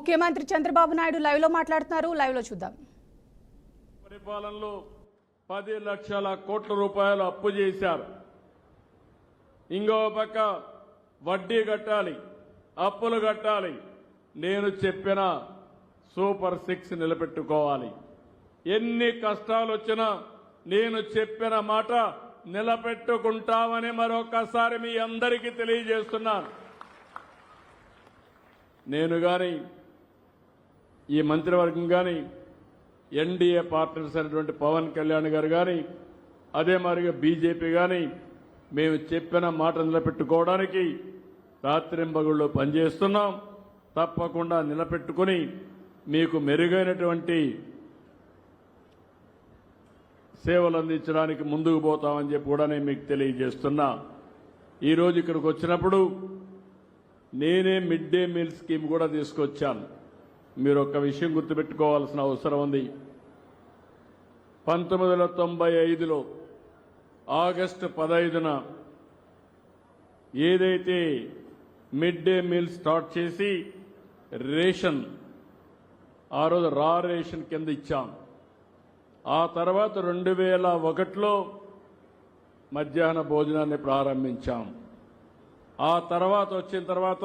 ముఖ్యమంత్రి చంద్రబాబు నాయుడు లైవ్ లో మాట్లాడుతున్నారు. లైవ్ లో చూద్దాం. పరిపాలనలో 10 లక్షల కోట్ల రూపాయలు అప్పు చేశారు. ఇంకో పక్క వడ్డీ కట్టాలి, అప్పులు కట్టాలి. నేను చెప్పిన సూపర్ 6 నిలబెట్టుకోవాలి. ఎన్ని కష్టాలు వచ్చినా నేను చెప్పిన మాట నిలబెట్టుకుంటామని మరొకసారి మీ అందరికీ తెలియజేస్తున్నాను. నేను గాని ఈ మంత్రివర్గం గాని ఎన్డీఏ పార్ట్నర్స్ అయినటువంటి పవన్ కళ్యాణ్ గారు గాని అదే మాదిరిగా బీజేపీ గాని మేము చెప్పిన మాట నిలబెట్టుకోవడానికి రాత్రింబగుళ్ళు పనిచేస్తున్నాం. తప్పకుండా నిలబెట్టుకుని మీకు మెరుగైనటువంటి సేవలు అందించడానికి ముందుకు పోతామని చెప్పి కూడా నేను మీకు తెలియజేస్తున్నా. ఈరోజు ఇక్కడికి వచ్చినప్పుడు నేనే మిడ్ డే మీల్ స్కీమ్ కూడా తీసుకొచ్చాను. మీరు ఒక్క విషయం గుర్తుపెట్టుకోవాల్సిన అవసరం ఉంది. 1995లో ఆగస్టు 15న ఏదైతే మిడ్ డే మీల్ స్టార్ట్ చేసి రేషన్ ఆ రోజు రా రేషన్ కింద ఇచ్చాం. ఆ తర్వాత 2001లో మధ్యాహ్న భోజనాన్ని ప్రారంభించాం. ఆ తర్వాత వచ్చిన తర్వాత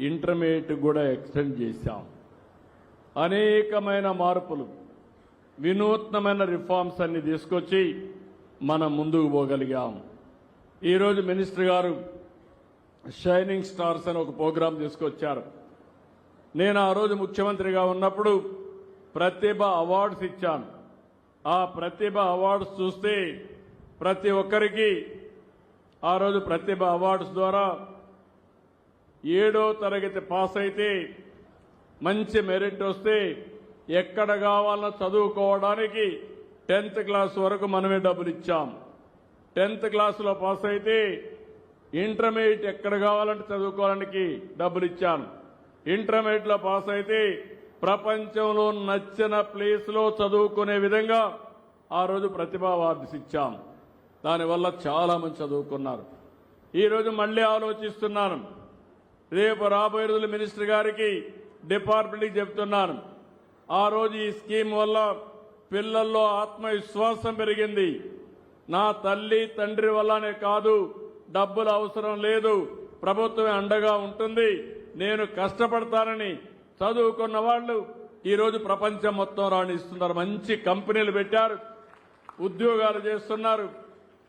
ఇంటర్మీడియట్ కూడా ఎక్స్టెండ్ చేశాం. అనేకమైన మార్పులు, వినూత్నమైన రిఫార్మ్స్ అన్ని తీసుకొచ్చి మనం ముందుకు పోగలిగాం. ఈరోజు మినిస్టర్ గారు షైనింగ్ స్టార్స్ అని ఒక ప్రోగ్రాం తీసుకొచ్చారు. నేను ఆ రోజు ముఖ్యమంత్రిగా ఉన్నప్పుడు ప్రతిభ అవార్డ్స్ ఇచ్చాను. ఆ ప్రతిభ అవార్డ్స్ చూస్తే ప్రతి ఒక్కరికి ఆ రోజు ప్రతిభ అవార్డ్స్ ద్వారా 7వ తరగతి పాస్ అయితే మంచి మెరిట్ వస్తే ఎక్కడ కావాలన్నా చదువుకోవడానికి 10th క్లాస్ వరకు మనమే డబ్బులు ఇచ్చాం. 10th క్లాసులో పాస్ అయితే ఇంటర్మీడియట్ ఎక్కడ కావాలంటే చదువుకోవడానికి డబ్బులు ఇచ్చాను. ఇంటర్మీడియట్లో పాస్ అయితే ప్రపంచంలో నచ్చిన ప్లేస్లో చదువుకునే విధంగా ఆ రోజు ప్రతిభా అవార్డ్స్ ఇచ్చాం. దానివల్ల చాలా మంది చదువుకున్నారు. ఈరోజు మళ్లీ ఆలోచిస్తున్నాను. రేపు రాబోయే రోజులు మినిస్టర్ గారికి డిపార్ట్మెంట్కి చెప్తున్నాను. ఆ రోజు ఈ స్కీమ్ వల్ల పిల్లల్లో ఆత్మవిశ్వాసం పెరిగింది. నా తల్లి తండ్రి వల్లనే కాదు, డబ్బులు అవసరం లేదు, ప్రభుత్వమే అండగా ఉంటుంది, నేను కష్టపడతానని చదువుకున్న వాళ్ళు ఈరోజు ప్రపంచం మొత్తం రాణిస్తున్నారు. మంచి కంపెనీలు పెట్టారు, ఉద్యోగాలు చేస్తున్నారు.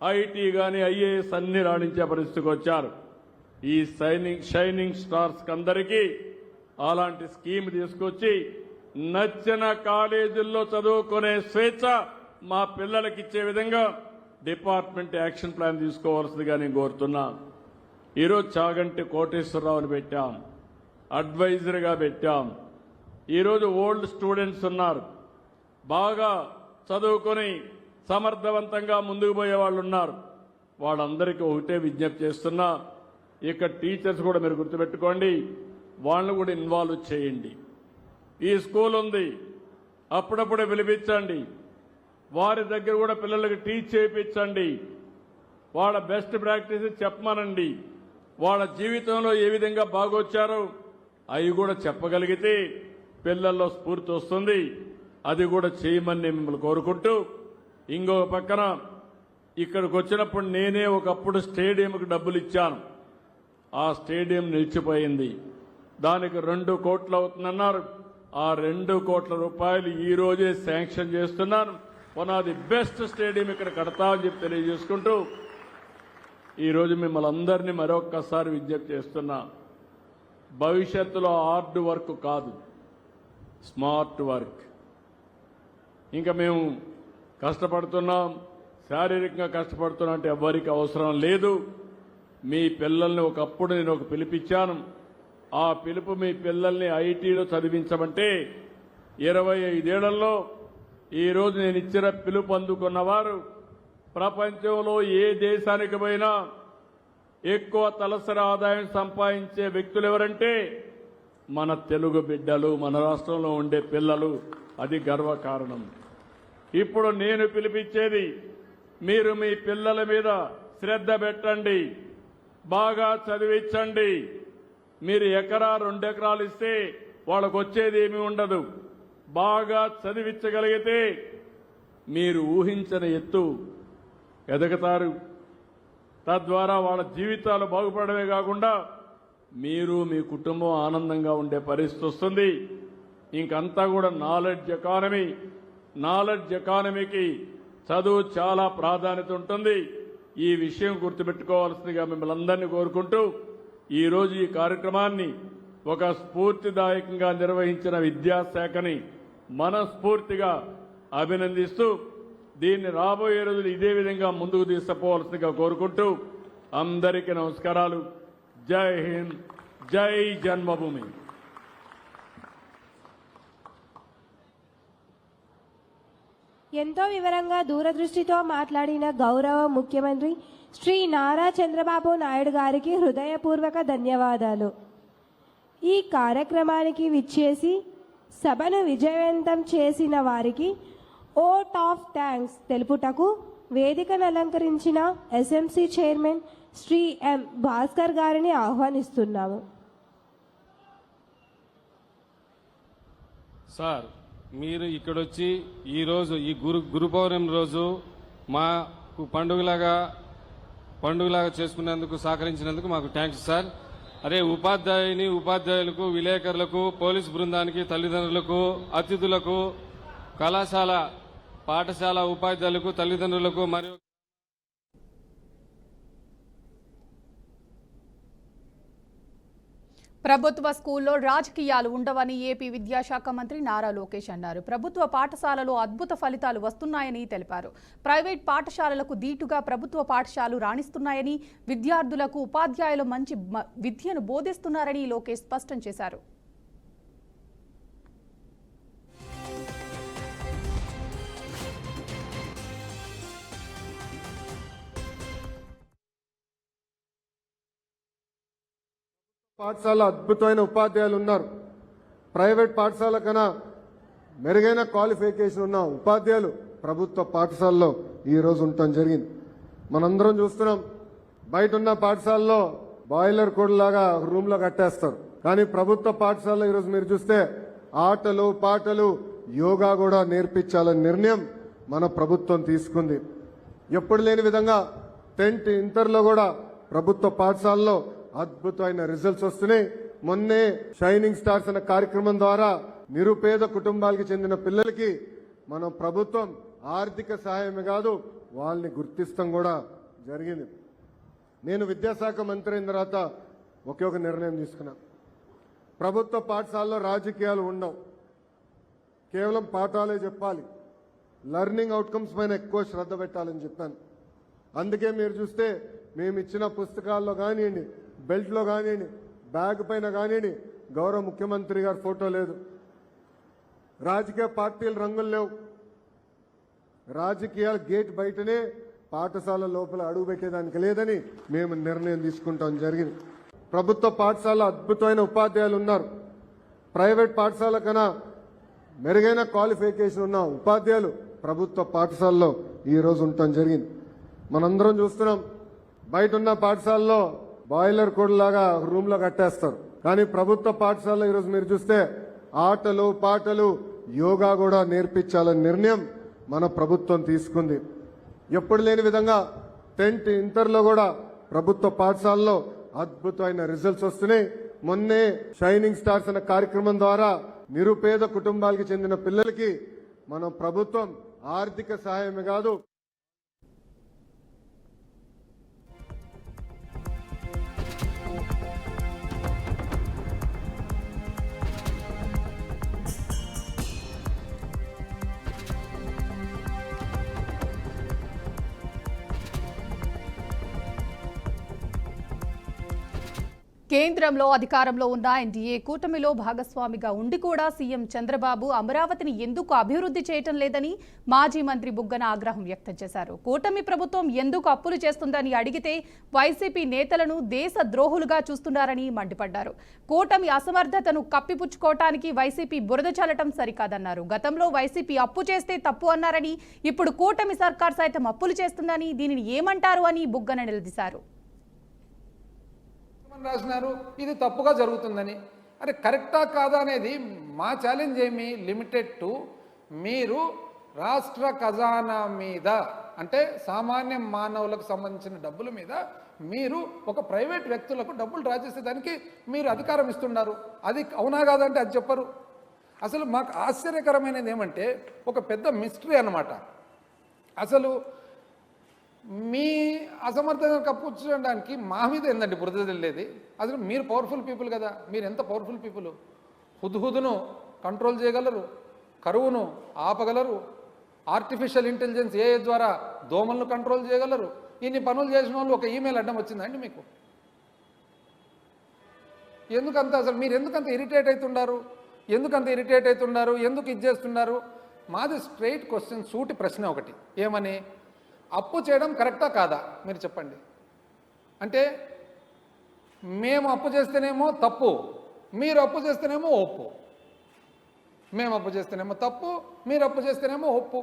ఐటీ కానీ ఐఏఎస్ అన్ని రాణించే పరిస్థితికి వచ్చారు. ఈ షైనింగ్ స్టార్స్ అందరికీ అలాంటి స్కీమ్ తీసుకొచ్చి నచ్చిన కాలేజీల్లో చదువుకునే స్వేచ్ఛ మా పిల్లలకి ఇచ్చే విధంగా డిపార్ట్మెంట్ యాక్షన్ ప్లాన్ తీసుకోవాల్సిందిగా నేను కోరుతున్నా. ఈరోజు చాగంటి కోటేశ్వరరావుని పెట్టాం, అడ్వైజర్గా పెట్టాం. ఈరోజు ఓల్డ్ స్టూడెంట్స్ ఉన్నారు, బాగా చదువుకొని సమర్థవంతంగా ముందుకు పోయే వాళ్ళు ఉన్నారు. వాళ్ళందరికీ ఒకటే విజ్ఞప్తి చేస్తున్నా, ఇక టీచర్స్ కూడా మీరు గుర్తుపెట్టుకోండి, వాళ్ళని కూడా ఇన్వాల్వ్ చేయండి. ఈ స్కూల్ ఉంది, అప్పుడప్పుడే పిలిపించండి, వారి దగ్గర కూడా పిల్లలకి టీచ్ చేయించండి, వాళ్ళ బెస్ట్ ప్రాక్టీస్ చెప్పమనండి. వాళ్ళ జీవితంలో ఏ విధంగా బాగొచ్చారో అవి కూడా చెప్పగలిగితే పిల్లల్లో స్ఫూర్తి వస్తుంది. అది కూడా చేయమని మిమ్మల్ని కోరుకుంటూ, ఇంకో పక్కన ఇక్కడికి వచ్చినప్పుడు నేనే ఒకప్పుడు స్టేడియంకి డబ్బులు ఇచ్చాను. ఆ స్టేడియం నిలిచిపోయింది. దానికి 2 కోట్లు అవుతుందన్నారు. ఆ 2 కోట్ల రూపాయలు ఈ రోజే శాంక్షన్ చేస్తున్నాను. One of the best stadium ఇక్కడ కడతామని చెప్పి తెలియజేసుకుంటూ ఈరోజు మిమ్మల్ని అందరినీ మరొక్కసారి విజ్ఞప్తి చేస్తున్నా. భవిష్యత్తులో హార్డ్ వర్క్ కాదు, స్మార్ట్ వర్క్. ఇంకా మేము కష్టపడుతున్నాం, శారీరకంగా కష్టపడుతున్నా అంటే ఎవరికి అవసరం లేదు. మీ పిల్లల్ని ఒకప్పుడు నేను ఒక పిలిపించాను. ఆ పిలుపు మీ పిల్లల్ని ఐటీలో చదివించమంటే 25 ఏళ్లలో ఈరోజు నేను ఇచ్చిన పిలుపు అందుకున్నవారు ప్రపంచంలో ఏ దేశానికి పోయినా ఎక్కువ తలసరి ఆదాయం సంపాదించే వ్యక్తులు ఎవరంటే మన తెలుగు బిడ్డలు, మన రాష్ట్రంలో ఉండే పిల్లలు. అది గర్వకారణం. ఇప్పుడు నేను పిలిపించేది, మీరు మీ పిల్లల మీద శ్రద్ధ పెట్టండి, బాగా చదివించండి. మీరు ఎకరా 2 ఎకరాలు ఇస్తే వాళ్ళకు వచ్చేది ఏమీ ఉండదు. బాగా చదివించగలిగితే మీరు ఊహించని ఎత్తు ఎదగతారు. తద్వారా వాళ్ళ జీవితాలు బాగుపడమే కాకుండా మీరు మీ కుటుంబం ఆనందంగా ఉండే పరిస్థితి వస్తుంది. ఇంకంతా కూడా నాలెడ్జ్ ఎకానమీకి చదువు చాలా ప్రాధాన్యత ఉంటుంది. ఈ విషయం గుర్తుపెట్టుకోవాల్సిందిగా మిమ్మల్ని అందరినీ కోరుకుంటూ ఈరోజు ఈ కార్యక్రమాన్ని ఒక స్ఫూర్తిదాయకంగా నిర్వహించిన విద్యాశాఖని మనస్ఫూర్తిగా అభినందిస్తూ దీన్ని రాబోయే రోజులు ఇదే విధంగా ముందుకు తీసుకుపోవాల్సిందిగా కోరుకుంటూ అందరికీ నమస్కారాలు. జై హింద్, జై జన్మభూమి. ఎంతో వివరంగా దూరదృష్టితో మాట్లాడిన గౌరవ ముఖ్యమంత్రి శ్రీ నారా చంద్రబాబు నాయుడు గారికి హృదయపూర్వక ధన్యవాదాలు. ఈ కార్యక్రమానికి విచ్చేసి సభను విజయవంతం చేసిన వారికి ఓట్ ఆఫ్ థ్యాంక్స్ తెలుపుటకు వేదికను అలంకరించిన ఎస్ఎంసీ చైర్మన్ శ్రీ ఎం భాస్కర్ గారిని ఆహ్వానిస్తున్నాము. సార్, మీరు ఇక్కడొచ్చి ఈరోజు ఈ గురు పౌర్ణమి రోజు మాకు పండుగలాగా చేసుకునేందుకు సహకరించినందుకు మాకు థ్యాంక్స్ సార్. అదే ఉపాధ్యాయులకు, విలేకరులకు, పోలీసు బృందానికి, తల్లిదండ్రులకు, అతిథులకు, కళాశాల పాఠశాల ఉపాధ్యాయులకు, తల్లిదండ్రులకు మరియు ప్రభుత్వ స్కూల్లో రాజకీయాలు ఉండవని ఏపీ విద్యాశాఖ మంత్రి నారా లోకేష్ అన్నారు. ప్రభుత్వ పాఠశాలలో అద్భుత ఫలితాలు వస్తున్నాయని తెలిపారు. ప్రైవేట్ పాఠశాలలకు దీటుగా ప్రభుత్వ పాఠశాలలు రాణిస్తున్నాయని, విద్యార్థులకు ఉపాధ్యాయులు మంచి విద్యను బోధిస్తున్నారని లోకేష్ స్పష్టం చేశారు. పాఠశాల అద్భుతమైన ఉపాధ్యాయులు ఉన్నారు. ప్రైవేట్ పాఠశాల కన్నా మెరుగైన క్వాలిఫికేషన్ ఉన్న ఉపాధ్యాయులు ప్రభుత్వ పాఠశాలలో ఈరోజు ఉండటం జరిగింది. మనందరం చూస్తున్నాం. బయట ఉన్న పాఠశాలలో బాయిలర్ కోడ్ లాగా రూమ్లో కట్టేస్తారు. కానీ ప్రభుత్వ పాఠశాలలో ఈరోజు మీరు చూస్తే ఆటలు పాటలు యోగా కూడా నేర్పించాలనే నిర్ణయం మన ప్రభుత్వం తీసుకుంది. ఎప్పుడు లేని విధంగా 10th ఇంటర్లో కూడా ప్రభుత్వ పాఠశాలలో అద్భుతమైన రిజల్ట్స్ వస్తున్నాయి. మొన్నే షైనింగ్ స్టార్స్ అనే కార్యక్రమం ద్వారా నిరుపేద కుటుంబాలకు చెందిన పిల్లలకి మన ప్రభుత్వం ఆర్థిక సహాయమే కాదు వాళ్ళని గుర్తిస్తాం కూడా జరిగింది. నేను విద్యాశాఖ మంత్రి అయిన తర్వాత ఒకే ఒక నిర్ణయం తీసుకున్నా. ప్రభుత్వ పాఠశాలలో రాజకీయాలు ఉండవు, కేవలం పాఠాలే చెప్పాలి, లెర్నింగ్ అవుట్కమ్స్ పైన ఎక్కువ శ్రద్ధ పెట్టాలని చెప్పాను. అందుకే మీరు చూస్తే మేము ఇచ్చిన పుస్తకాల్లో కానివ్వండి, బెల్ట్లో కానివ్వండి, బ్యాగ్ పైన కానివ్వండి గౌరవ ముఖ్యమంత్రి గారి ఫోటో లేదు. రాజకీయ పార్టీల రంగులు లేవు. రాజకీయాల గేట్ బయటనే, పాఠశాల లోపల అడుగు పెట్టేదానికి లేదని మేము నిర్ణయం తీసుకుంటాం జరిగింది. ప్రభుత్వ పాఠశాల అద్భుతమైన ఉపాధ్యాయులు ఉన్నారు. ప్రైవేట్ పాఠశాల కన్నా మెరుగైన క్వాలిఫికేషన్ ఉన్న ఉపాధ్యాయులు ప్రభుత్వ పాఠశాలలో ఈరోజు ఉండటం జరిగింది. మనందరం చూస్తున్నాం. బయట ఉన్న పాఠశాలలో బాయిలర్ కోడ్ లాగా రూమ్లో కట్టేస్తారు. కానీ ప్రభుత్వ పాఠశాలలో ఈరోజు మీరు చూస్తే ఆటలు పాటలు యోగా కూడా నేర్పించాలనే నిర్ణయం మన ప్రభుత్వం తీసుకుంది. ఎప్పుడు లేని విధంగా 10th ఇంటర్లో కూడా ప్రభుత్వ పాఠశాలలో అద్భుతమైన రిజల్ట్స్ వస్తున్నాయి. మొన్నే షైనింగ్ స్టార్స్ అనే కార్యక్రమం ద్వారా నిరుపేద కుటుంబాలకు చెందిన పిల్లలకి మన ప్రభుత్వం ఆర్థిక సహాయమే కాదు కేంద్రంలో అధికారంలో ఉన్న ఎన్డీఏ కూటమిలో భాగస్వామిగా ఉండి కూడా సీఎం చంద్రబాబు అమరావతిని ఎందుకు అభివృద్ధి చేయటం లేదని మాజీ మంత్రి బుగ్గన ఆగ్రహం వ్యక్తం చేశారు. కూటమి ప్రభుత్వం ఎందుకు అప్పులు చేస్తుందని అడిగితే వైసీపీ నేతలను దేశ ద్రోహులుగా చూస్తున్నారని మండిపడ్డారు. కూటమి అసమర్థతను కప్పిపుచ్చుకోవటానికి వైసీపీ బురద చల్లటం సరికాదన్నారు. గతంలో వైసీపీ అప్పు చేస్తే తప్పు అన్నారని, ఇప్పుడు కూటమి సర్కార్ సైతం అప్పులు చేస్తుందని, దీనిని ఏమంటారు అని బుగ్గన నిలదీశారు. రాసినారు ఇది తప్పుగా జరుగుతుందని. అరే కరెక్టా కాదా అనేది మా ఛాలెంజ్ ఏమి లిమిటెడ్ టు మీరు రాష్ట్ర ఖజానా మీద అంటే సామాన్య మానవులకు సంబంధించిన డబ్బుల మీద మీరు ఒక ప్రైవేట్ వ్యక్తులకు డబ్బులు డ్రా చేసేదానికి మీరు అధికారం ఇస్తున్నారు. అది అవునా కాదంటే అది చెప్పరు. అసలు మాకు ఆశ్చర్యకరమైనది ఏమంటే ఒక పెద్ద మిస్టరీ అన్నమాట. అసలు మీ అసమర్థంగా కప్పుచ్చడానికి మా మీద ఏందండి బురద వెళ్ళేది? అసలు మీరు పవర్ఫుల్ పీపుల్ కదా, మీరు ఎంత పవర్ఫుల్ పీపుల్. హుద్హుదును కంట్రోల్ చేయగలరు, కరువును ఆపగలరు, ఆర్టిఫిషియల్ ఇంటెలిజెన్స్ AI ద్వారా దోమలను కంట్రోల్ చేయగలరు. ఇన్ని పనులు చేసిన వాళ్ళు ఒక ఈమెయిల్ అడ్డం వచ్చిందండి మీకు? ఎందుకంత అసలు మీరు ఎందుకంత ఇరిటేట్ అవుతున్నారు? ఎందుకు ఇది చేస్తున్నారు? మాది స్ట్రైట్ క్వశ్చన్, సూటి ప్రశ్న ఒకటి. ఏమని? అప్పు చేయడం కరెక్టా కాదా మీరు చెప్పండి. అంటే మేము అప్పు చేస్తేనేమో తప్పు, మీరు అప్పు చేస్తేనేమో ఒప్పు. మేము అప్పు చేస్తేనేమో తప్పు, మీరు అప్పు చేస్తేనేమో ఒప్పు.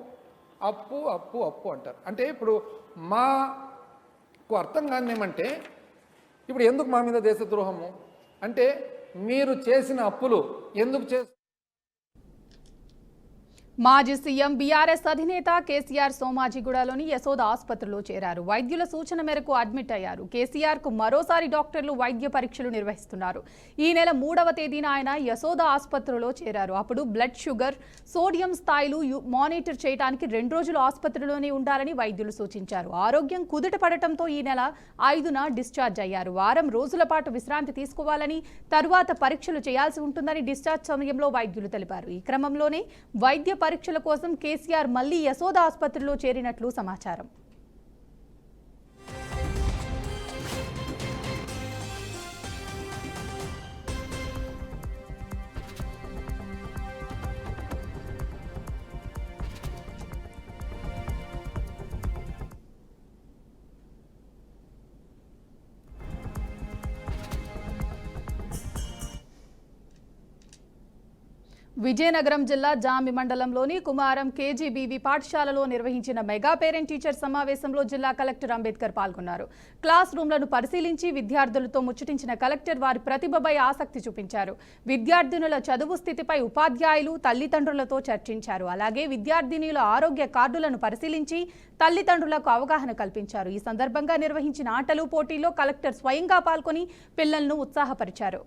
అప్పు అప్పు అప్పు అంటారు. అంటే ఇప్పుడు మాకు అర్థం కాని ఏమంటే, ఇప్పుడు ఎందుకు మా మీద దేశద్రోహము అంటే మీరు చేసిన అప్పులు ఎందుకు మాజీ సీఎం బీఆర్ఎస్ అధినేత కేసీఆర్ సోమాజిగూడలోని యశోద ఆసుపత్రిలో చేరారు. వైద్యుల సూచన మేరకు అడ్మిట్ అయ్యారు. కేసీఆర్ కు మరోసారి డాక్టర్లు వైద్య పరీక్షలు నిర్వహిస్తున్నారు. ఈ నెల 3వ తేదీన ఆయన యశోద ఆసుపత్రిలో చేరారు. అప్పుడు బ్లడ్ షుగర్, సోడియం స్థాయిలు మానిటర్ చేయడానికి 2 రోజులు ఆసుపత్రిలోనే ఉండాలని వైద్యులు సూచించారు. ఆరోగ్యం కుదుట పడటంతో ఈ నెల 5న డిశ్చార్జ్ అయ్యారు. వారం రోజుల పాటు విశ్రాంతి తీసుకోవాలని, తరువాత పరీక్షలు చేయాల్సి ఉంటుందని డిశ్చార్జ్ సమయంలో వైద్యులు తెలిపారు. ఈ క్రమంలోనే వైద్య పరీక్షల కోసం కేసీఆర్ మళ్లీ యశోద ఆసుపత్రిలో చేరినట్లు సమాచారం. విజయనగరం జిల్లా జామి మండలంలోని కుమారం KGBV పాఠశాలలో నిర్వహించిన మెగా పేరెంట్ టీచర్ సమావేశంలో జిల్లా కలెక్టర్ అంబేద్కర్ పాల్గొన్నారు. క్లాస్ రూమ్లను పరిశీలించి విద్యార్థులతో ముచ్చటించిన కలెక్టర్ వారి ప్రతిభపై ఆసక్తి చూపించారు. విద్యార్థినుల చదువు స్థితిపై ఉపాధ్యాయులు, తల్లిదండ్రులతో చర్చించారు. అలాగే విద్యార్థినుల ఆరోగ్య కార్డులను పరిశీలించి తల్లిదండ్రులకు అవగాహన కల్పించారు. ఈ సందర్భంగా నిర్వహించిన ఆటలు పోటీల్లో కలెక్టర్ స్వయంగా పాల్గొని పిల్లలను ఉత్సాహపరిచారు.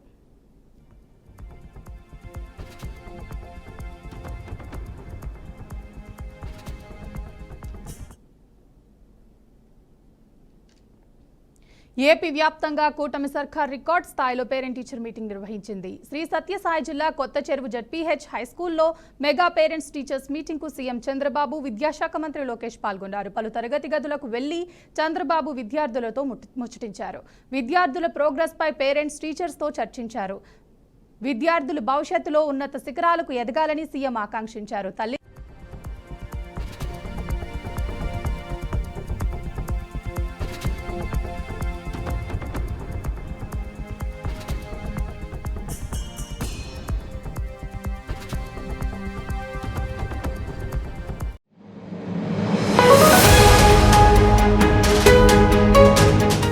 ఏపీ వ్యాప్తంగా కూటమి సర్కార్ రికార్డ్ స్థాయిలో పేరెంట్ టీచర్ మీటింగ్ నిర్వహించింది. శ్రీ సత్యసాయి జిల్లా కొత్త చెరువు ZPH హైస్కూల్లో మెగా పేరెంట్స్ టీచర్స్ మీటింగ్ కు సీఎం చంద్రబాబు, విద్యాశాఖ మంత్రి లోకేష్ పాల్గొన్నారు. పలు తరగతి గదులకు వెళ్లి చంద్రబాబు విద్యార్థులతో ముచ్చటించారు. విద్యార్థుల ప్రోగ్రెస్ పై పేరెంట్స్ టీచర్స్ తో చర్చించారు. విద్యార్థులు భవిష్యత్తులో ఉన్నత శిఖరాలకు ఎదగాలని సీఎం ఆకాంక్షించారు.